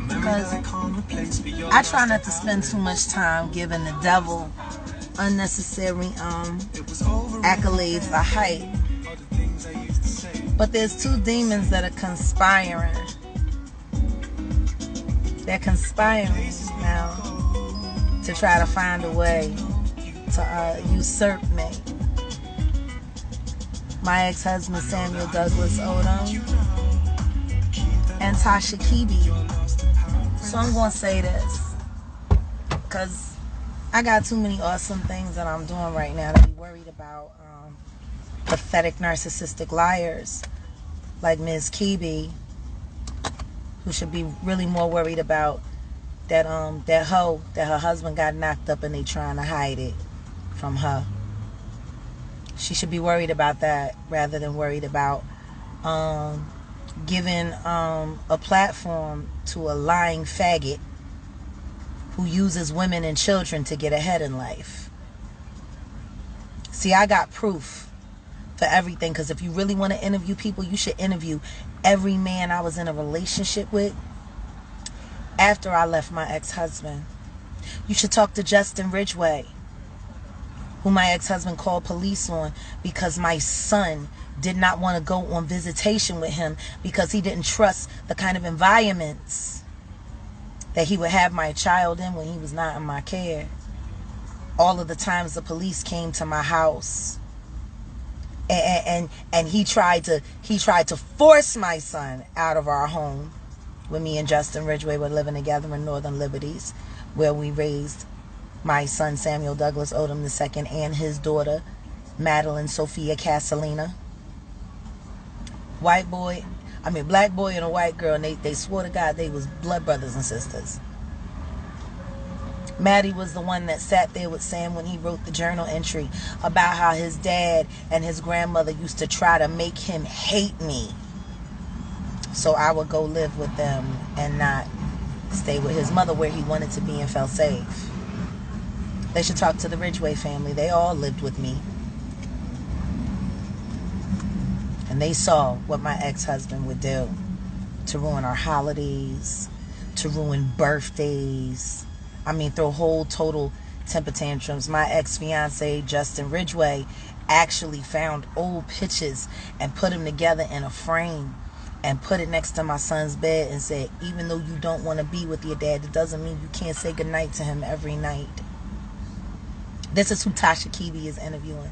Because I try not to spend too much time giving the devil unnecessary accolades or hype. But there's two demons that are conspiring. They're conspiring now to try to find a way to usurp me. My ex-husband Samuel Douglas Odom and Tasha K. So I'm going to say this because I got too many awesome things that I'm doing right now to be worried about pathetic narcissistic liars like Ms. Kibi, who should be really more worried about that hoe that her husband got knocked up and they trying to hide it from her. She should be worried about that rather than worried about giving a platform to a lying faggot who uses women and children to get ahead in life. See, I got proof for everything, because if you really want to interview people, you should interview every man I was in a relationship with after I left my ex-husband. You should talk to Justin Ridgway, who my ex-husband called police on because my son did not want to go on visitation with him because he didn't trust the kind of environments that he would have my child in when he was not in my care. All of the times the police came to my house and he tried to force my son out of our home when me and Justin Ridgway were living together in Northern Liberties, where we raised my son Samuel Douglas Odom II and his daughter Madeline Sophia Casalina. Black boy and a white girl, and they swore to God they was blood brothers and sisters. Maddie was the one that sat there with Sam when he wrote the journal entry about how his dad and his grandmother used to try to make him hate me, so I would go live with them and not stay with his mother where he wanted to be and felt safe. They should talk to the Ridgway family. They all lived with me. And they saw what my ex-husband would do to ruin our holidays, to ruin birthdays. I mean, throw whole total temper tantrums. My ex-fiance, Justin Ridgway, actually found old pictures and put them together in a frame and put it next to my son's bed and said, even though you don't want to be with your dad, it doesn't mean you can't say goodnight to him every night. This is who Tasha K is interviewing.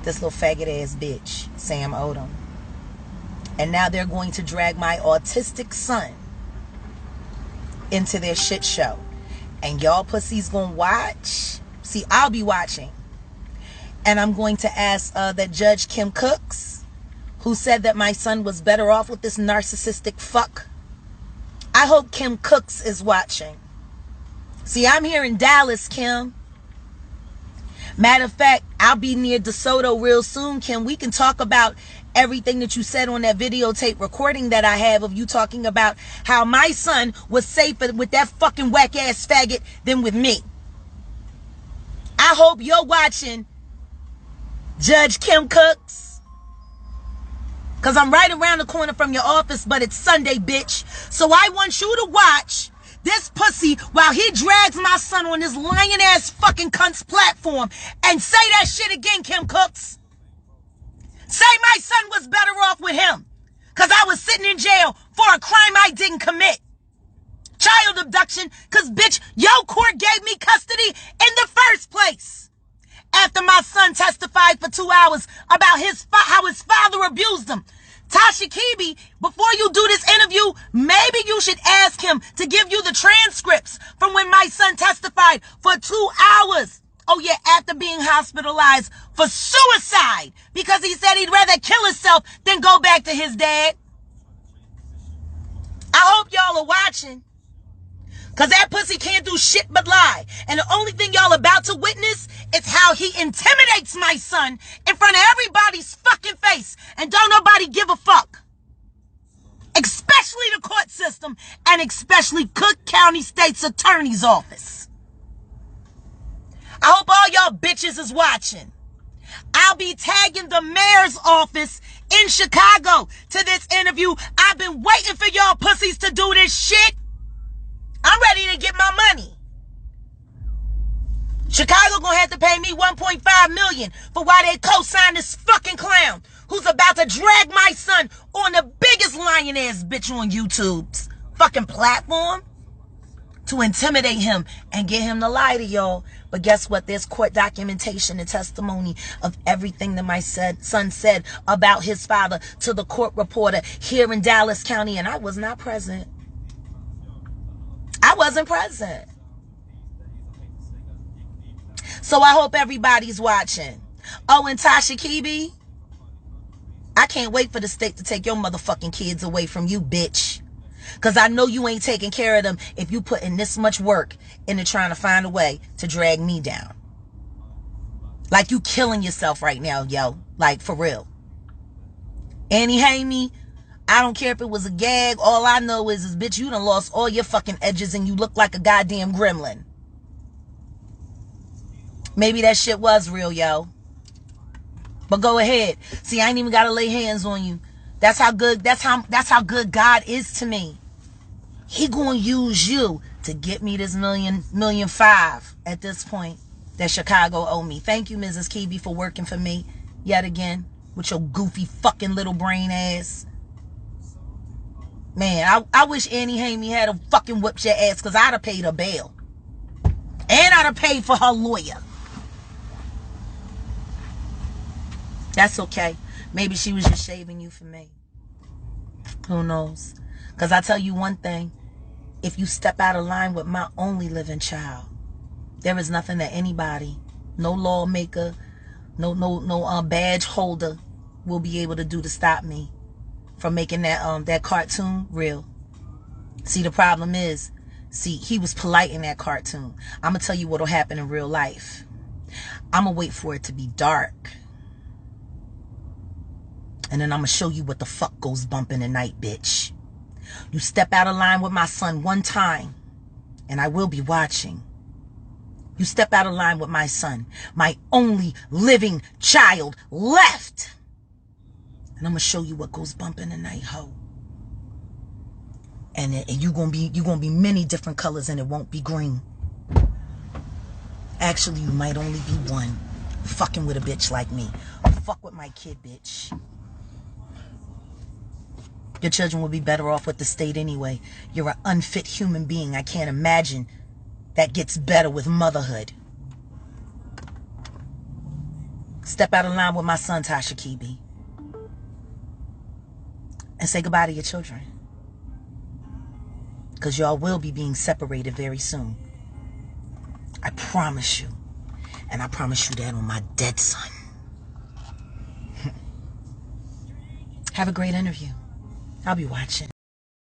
This little faggot ass bitch, Sam Odom. And now they're going to drag my autistic son into their shit show. And y'all pussies gonna watch? See, I'll be watching. And I'm going to ask that Judge Kim Cooks, who said that my son was better off with this narcissistic fuck. I hope Kim Cooks is watching. See, I'm here in Dallas, Kim. Matter of fact, I'll be near DeSoto real soon, Kim. We can talk about everything that you said on that videotape recording that I have of you talking about how my son was safer with that fucking whack ass faggot than with me. I hope you're watching, Judge Kim Cooks, because I'm right around the corner from your office, but it's Sunday, bitch. So I want you to watch this pussy while he drags my son on this lying ass fucking cunt's platform and say that shit again, Kim Cooks. Say my son was better off with him because I was sitting in jail for a crime I didn't commit. Child abduction, because bitch, your court gave me custody in the first place. After my son testified for 2 hours about how his father abused him. Tasha K, before you do this interview, maybe you should ask him to give you the transcripts from when my son testified for 2 hours. Oh yeah, after being hospitalized for suicide because he said he'd rather kill himself than go back to his dad. I hope y'all are watching, because that pussy can't do shit but lie. And the only thing y'all about to witness is how he intimidates my son in front of everybody's fucking face. And don't nobody give a fuck. Especially the court system and especially Cook County State's Attorney's Office. I hope all y'all bitches is watching. I'll be tagging the mayor's office in Chicago to this interview. I've been waiting for y'all pussy pussies to do this shit. I'm ready to get my money. Chicago gonna have to pay me $1.5 million for why they co-signed this fucking clown who's about to drag my son on the biggest lying ass bitch on YouTube's fucking platform to intimidate him and get him to lie to y'all. But guess what? There's court documentation and testimony of everything that my son said about his father to the court reporter here in Dallas County, and I was not present. I wasn't present. So I hope everybody's watching. Oh, and Tasha K, I can't wait for the state to take your motherfucking kids away from you, bitch. Because I know you ain't taking care of them if you put in this much work into trying to find a way to drag me down. Like you killing yourself right now, yo. Like, for real. Annie Hamey, I don't care if it was a gag. All I know is bitch, you done lost all your fucking edges and you look like a goddamn gremlin. Maybe that shit was real, yo. But go ahead. See, I ain't even gotta lay hands on you. That's how good God is to me. He gonna use you to get me this $1.5 million at this point that Chicago owe me. Thank you, Mrs. Kiwi, for working for me yet again with your goofy fucking little brain ass. Man, I wish Annie Hamey had a fucking whipped your ass, because I'd have paid her bail. And I'd have paid for her lawyer. That's okay. Maybe she was just shaving you for me. Who knows? Because I tell you one thing. If you step out of line with my only living child, there is nothing that anybody, no lawmaker, no badge holder will be able to do to stop me from making that cartoon real. See, the problem is, he was polite in that cartoon. I'm going to tell you what will happen in real life. I'm going to wait for it to be dark. And then I'm going to show you what the fuck goes bump in the night, bitch. You step out of line with my son one time, and I will be watching. You step out of line with my son, my only living child left. And I'm going to show you what goes bump in the night, ho. And you're gonna be many different colors, and it won't be green. Actually, you might only be one. Fucking with a bitch like me. Fuck with my kid, bitch. Your children will be better off with the state anyway. You're an unfit human being. I can't imagine that gets better with motherhood. Step out of line with my son, Tasha K. And say goodbye to your children. Because y'all will be being separated very soon. I promise you. And I promise you that on my dead son. Have a great interview. I'll be watching.